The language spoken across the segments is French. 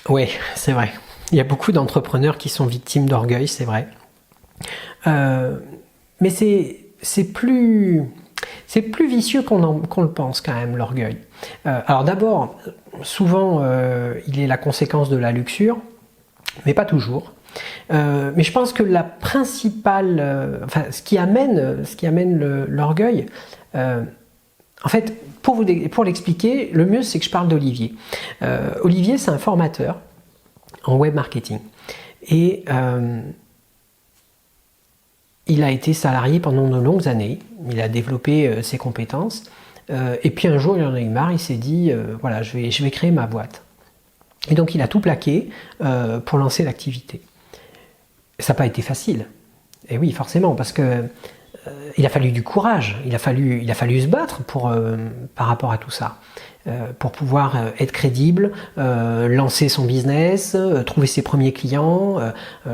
Oui, c'est vrai. Il y a beaucoup d'entrepreneurs qui sont victimes d'orgueil, c'est vrai. Mais c'est plus vicieux qu'on le pense quand même, l'orgueil. Alors d'abord, souvent, il est la conséquence de la luxure, mais pas toujours. Mais je pense que la principale, ce qui amène l'orgueil, en fait, pour l'expliquer, le mieux c'est que je parle d'Olivier. Olivier, c'est un formateur en web marketing. Et il a été salarié pendant de longues années. Il a développé ses compétences. Et puis un jour, il en a eu marre. Il s'est dit, voilà, je vais créer ma boîte. Et donc, il a tout plaqué pour lancer l'activité. Ça n'a pas été facile. Et oui, forcément, parce que il a fallu du courage. Il a fallu se battre par rapport à tout ça. Pour pouvoir être crédible, lancer son business, trouver ses premiers clients.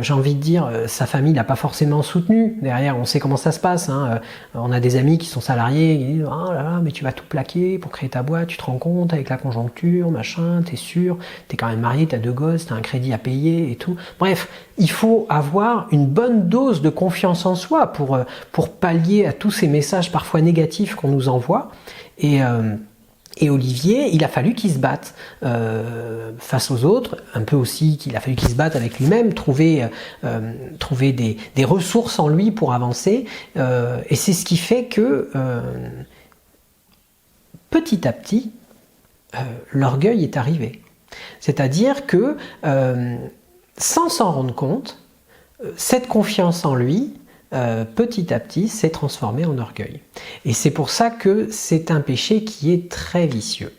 J'ai envie de dire, sa famille l'a pas forcément soutenu. Derrière, on sait comment ça se passe. Hein. On a des amis qui sont salariés, qui disent « Ah là là, mais tu vas tout plaquer pour créer ta boîte, tu te rends compte avec la conjoncture, machin, t'es sûr, t'es quand même marié, t'as 2 gosses, t'as un crédit à payer et tout. » Bref, il faut avoir une bonne dose de confiance en soi pour pallier à tous ces messages parfois négatifs qu'on nous envoie. Et Olivier, il a fallu qu'il se batte face aux autres, un peu aussi qu'il a fallu qu'il se batte avec lui-même, trouver des ressources en lui pour avancer. Et c'est ce qui fait que petit à petit, l'orgueil est arrivé. C'est-à-dire que sans s'en rendre compte, cette confiance en lui, petit à petit, s'est transformé en orgueil. Et c'est pour ça que c'est un péché qui est très vicieux.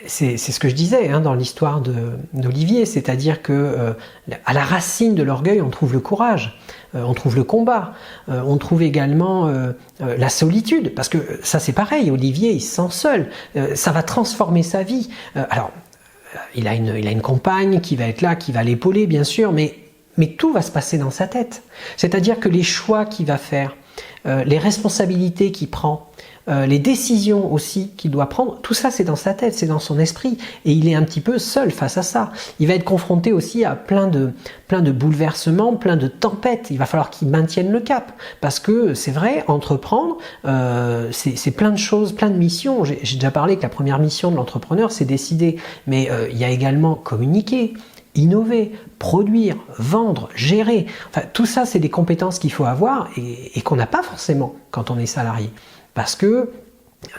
C'est ce que je disais dans l'histoire d'Olivier, c'est-à-dire que à la racine de l'orgueil, on trouve le courage, on trouve le combat, on trouve également la solitude, parce que ça c'est pareil, Olivier il se sent seul, ça va transformer sa vie. Alors, il a une compagne qui va être là, qui va l'épauler bien sûr, mais tout va se passer dans sa tête. C'est-à-dire que les choix qu'il va faire, les responsabilités qu'il prend, les décisions aussi qu'il doit prendre, tout ça c'est dans sa tête, c'est dans son esprit. Et il est un petit peu seul face à ça. Il va être confronté aussi à plein de bouleversements, plein de tempêtes. Il va falloir qu'il maintienne le cap. Parce que c'est vrai, entreprendre, c'est plein de choses, plein de missions. J'ai déjà parlé que la première mission de l'entrepreneur, c'est décider. Mais il y a également communiquer, innover, produire, vendre, gérer. Enfin, tout ça, c'est des compétences qu'il faut avoir et qu'on n'a pas forcément quand on est salarié. Parce que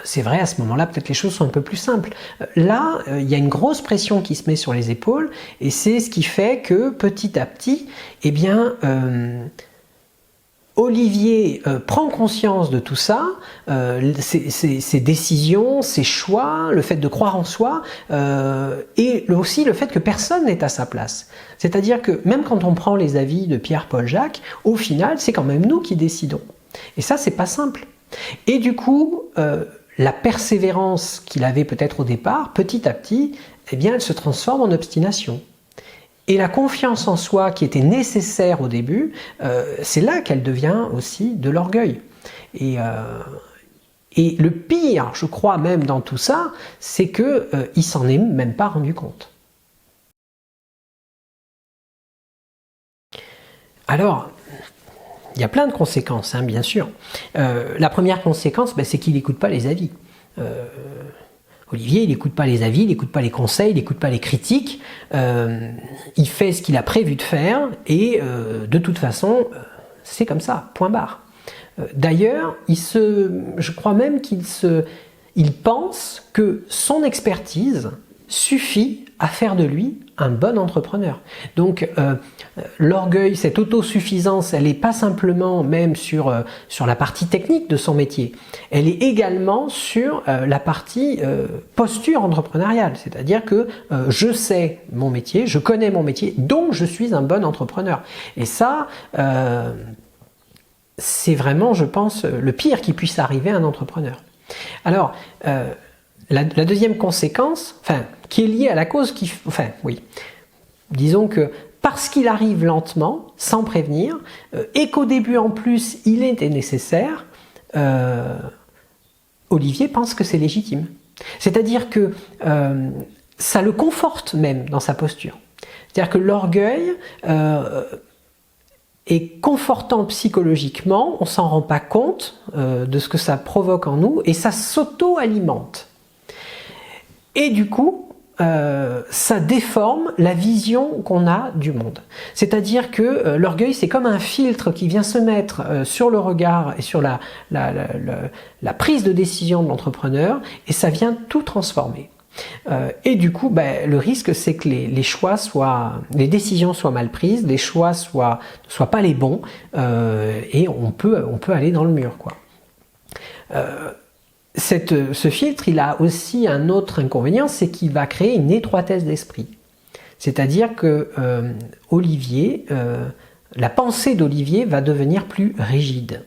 c'est vrai, à ce moment-là, peut-être les choses sont un peu plus simples. Là, il y a une grosse pression qui se met sur les épaules et c'est ce qui fait que petit à petit, eh bien, Olivier prend conscience de tout ça, ses décisions, ses choix, le fait de croire en soi et aussi le fait que personne n'est à sa place. C'est-à-dire que même quand on prend les avis de Pierre, Paul, Jacques, au final, c'est quand même nous qui décidons. Et ça, c'est pas simple. Et du coup, la persévérance qu'il avait peut-être au départ, petit à petit, eh bien, elle se transforme en obstination. Et la confiance en soi qui était nécessaire au début, c'est là qu'elle devient aussi de l'orgueil. Et le pire, je crois même dans tout ça, c'est qu'il s'en est même pas rendu compte. Alors, il y a plein de conséquences, bien sûr. La première conséquence, c'est qu'il n'écoute pas les avis. Olivier, il n'écoute pas les avis, il n'écoute pas les conseils, il n'écoute pas les critiques. Il fait ce qu'il a prévu de faire et de toute façon, c'est comme ça, point barre. D'ailleurs, je crois même il pense que son expertise suffit à faire de lui un bon entrepreneur. Donc l'orgueil, cette autosuffisance, elle n'est pas simplement même sur la partie technique de son métier, elle est également sur la partie posture entrepreneuriale, c'est-à-dire que je sais mon métier, je connais mon métier, donc je suis un bon entrepreneur. Et ça, c'est vraiment, je pense, le pire qui puisse arriver à un entrepreneur. Alors, la deuxième conséquence, qui est liée à la cause disons que parce qu'il arrive lentement, sans prévenir, et qu'au début en plus il était nécessaire, Olivier pense que c'est légitime. C'est-à-dire que ça le conforte même dans sa posture. C'est-à-dire que l'orgueil est confortant psychologiquement, on ne s'en rend pas compte de ce que ça provoque en nous, et ça s'auto-alimente. Et du coup, ça déforme la vision qu'on a du monde. C'est-à-dire que l'orgueil, c'est comme un filtre qui vient se mettre sur le regard et sur la prise de décision de l'entrepreneur, et ça vient tout transformer. Et du coup, le risque, c'est que les décisions soient mal prises, les choix ne soient pas les bons, et on peut aller dans le mur, quoi. Ce filtre, il a aussi un autre inconvénient, c'est qu'il va créer une étroitesse d'esprit. C'est-à-dire que la pensée d'Olivier va devenir plus rigide.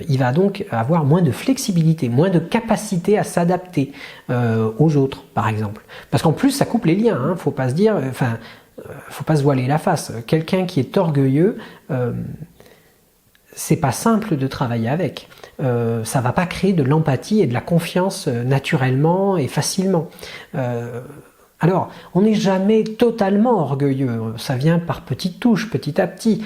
Il va donc avoir moins de flexibilité, moins de capacité à s'adapter aux autres, par exemple. Parce qu'en plus, ça coupe les liens, hein, faut pas se voiler la face. Quelqu'un qui est orgueilleux, c'est pas simple de travailler avec. Ça va pas créer de l'empathie et de la confiance naturellement et facilement. Alors, on n'est jamais totalement orgueilleux, ça vient par petites touches, petit à petit,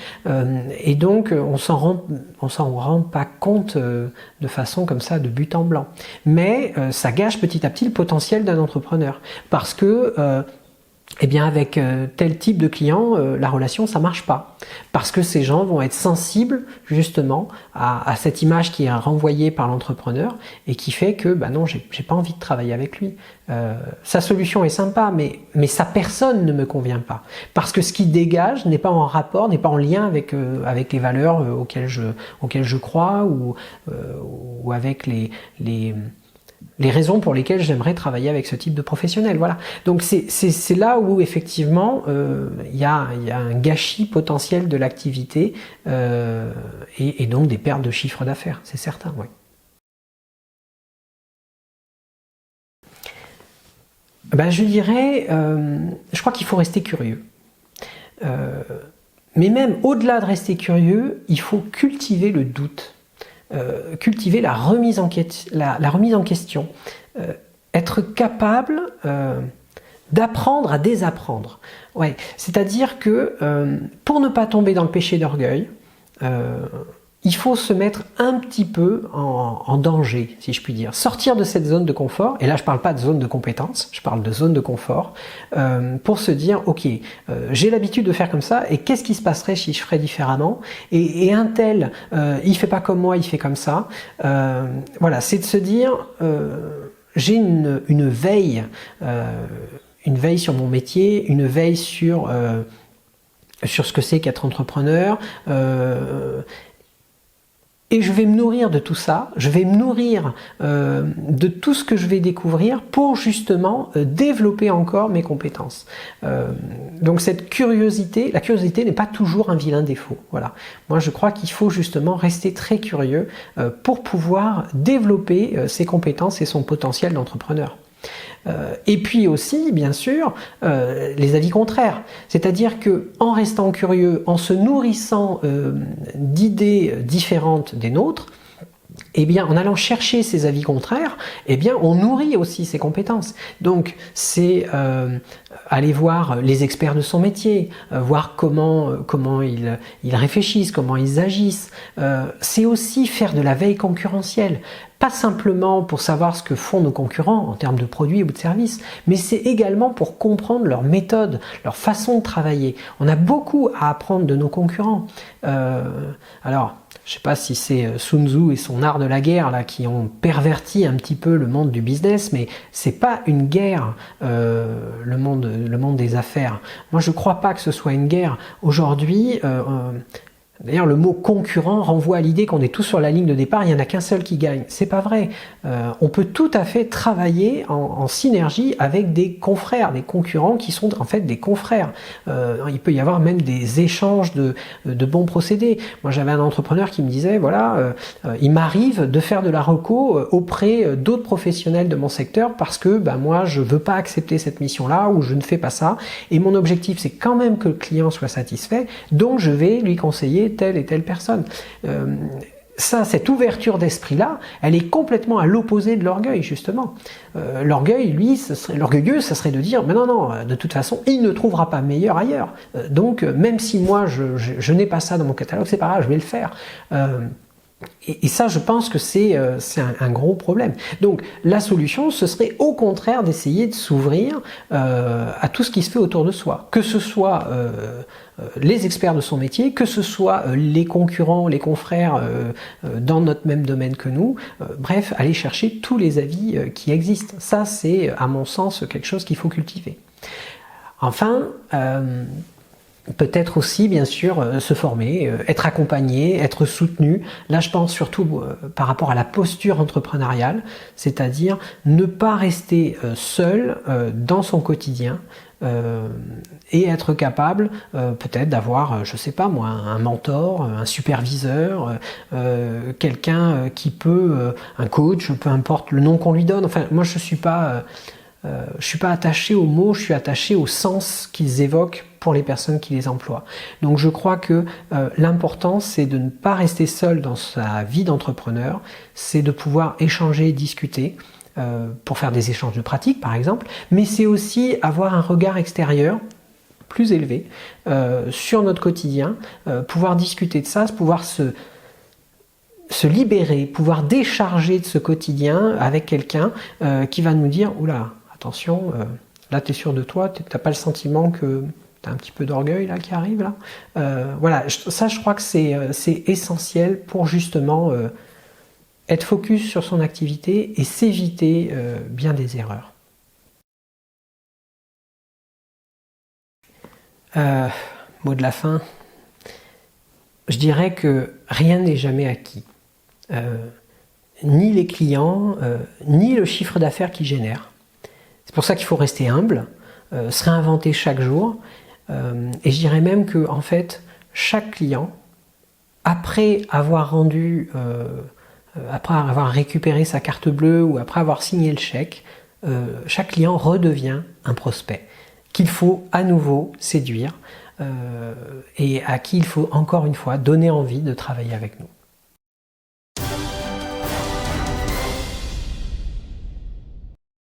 et donc on s'en rend pas compte de façon comme ça, de but en blanc. Mais ça gâche petit à petit le potentiel d'un entrepreneur, parce que avec tel type de client, la relation, ça marche pas. Parce que ces gens vont être sensibles, justement, à cette image qui est renvoyée par l'entrepreneur et qui fait que, non, j'ai pas envie de travailler avec lui. Sa solution est sympa, mais sa personne ne me convient pas. Parce que ce qu'il dégage n'est pas en rapport, n'est pas en lien avec les valeurs auxquelles je crois ou avec les raisons pour lesquelles j'aimerais travailler avec ce type de professionnel. Voilà. Donc c'est là où effectivement il y a un gâchis potentiel de l'activité et donc des pertes de chiffre d'affaires, c'est certain. Oui. Je dirais, je crois qu'il faut rester curieux. Mais même au-delà de rester curieux, il faut cultiver le doute. Cultiver la remise en question, être capable d'apprendre à désapprendre. Ouais. C'est-à-dire que pour ne pas tomber dans le péché d'orgueil, il faut se mettre un petit peu en danger, si je puis dire. Sortir de cette zone de confort, et là je ne parle pas de zone de compétence, je parle de zone de confort, pour se dire, ok, j'ai l'habitude de faire comme ça, et qu'est-ce qui se passerait si je ferais différemment, et un tel, il fait pas comme moi, il fait comme ça. Voilà, c'est de se dire, j'ai une veille sur mon métier, une veille sur ce que c'est qu'être entrepreneur, et je vais me nourrir de tout ça, je vais me nourrir de tout ce que je vais découvrir pour justement développer encore mes compétences. Donc cette curiosité, la curiosité n'est pas toujours un vilain défaut. Voilà. Moi je crois qu'il faut justement rester très curieux pour pouvoir développer ses compétences et son potentiel d'entrepreneur. Et puis aussi, bien sûr, les avis contraires. C'est-à-dire que en restant curieux, en se nourrissant d'idées différentes des nôtres, en allant chercher ces avis contraires, on nourrit aussi ses compétences. Donc, c'est aller voir les experts de son métier, voir comment ils réfléchissent, comment ils agissent. C'est aussi faire de la veille concurrentielle. Pas simplement pour savoir ce que font nos concurrents en termes de produits ou de services, mais c'est également pour comprendre leur méthode, leur façon de travailler. On a beaucoup à apprendre de nos concurrents. Alors, je ne sais pas si c'est Sun Tzu et son art de la guerre là, qui ont perverti un petit peu le monde du business, mais c'est pas une guerre, le monde des affaires. Moi, je ne crois pas que ce soit une guerre. Aujourd'hui, d'ailleurs, le mot concurrent renvoie à l'idée qu'on est tous sur la ligne de départ, il n'y en a qu'un seul qui gagne. C'est pas vrai. On peut tout à fait travailler en synergie avec des confrères, des concurrents qui sont en fait des confrères. Il peut y avoir même des échanges de bons procédés. Moi, j'avais un entrepreneur qui me disait, voilà, il m'arrive de faire de la reco auprès d'autres professionnels de mon secteur parce que moi, je veux pas accepter cette mission-là ou je ne fais pas ça. Et mon objectif, c'est quand même que le client soit satisfait, donc je vais lui conseiller telle et telle personne. cette ouverture d'esprit-là, elle est complètement à l'opposé de l'orgueil, justement. L'orgueil, lui, l'orgueilleux, ça serait de dire, mais non, non, de toute façon, il ne trouvera pas meilleur ailleurs. Donc, même si moi, je n'ai pas ça dans mon catalogue, c'est pas grave, je vais le faire. Et ça, je pense que c'est un gros problème. Donc, la solution, ce serait au contraire d'essayer de s'ouvrir à tout ce qui se fait autour de soi. Que ce soit les experts de son métier, que ce soit les concurrents, les confrères dans notre même domaine que nous. Bref, aller chercher tous les avis qui existent. Ça, c'est, à mon sens, quelque chose qu'il faut cultiver. Enfin, peut-être aussi, bien sûr, se former, être accompagné, être soutenu. Là, je pense surtout par rapport à la posture entrepreneuriale, c'est-à-dire ne pas rester seul dans son quotidien et être capable peut-être d'avoir, je sais pas moi, un mentor, un superviseur, quelqu'un qui peut, un coach, peu importe le nom qu'on lui donne. Enfin, moi, je suis pas attaché aux mots, je suis attaché au sens qu'ils évoquent pour les personnes qui les emploient. Donc je crois que l'important, c'est de ne pas rester seul dans sa vie d'entrepreneur, c'est de pouvoir échanger, discuter, pour faire des échanges de pratiques par exemple, mais c'est aussi avoir un regard extérieur plus élevé sur notre quotidien, pouvoir discuter de ça, pouvoir se libérer, pouvoir décharger de ce quotidien avec quelqu'un qui va nous dire « Oula, attention, là tu es sûr de toi, tu n'as pas le sentiment que tu as un petit peu d'orgueil là qui arrive là ?» Voilà, ça je crois que c'est essentiel pour justement être focus sur son activité et s'éviter bien des erreurs. Mot de la fin, je dirais que rien n'est jamais acquis. Ni les clients, ni le chiffre d'affaires qu'ils génèrent. C'est pour ça qu'il faut rester humble, se réinventer chaque jour. Et je dirais même que, en fait, chaque client, après avoir récupéré sa carte bleue ou après avoir signé le chèque, chaque client redevient un prospect qu'il faut à nouveau séduire et à qui il faut encore une fois donner envie de travailler avec nous.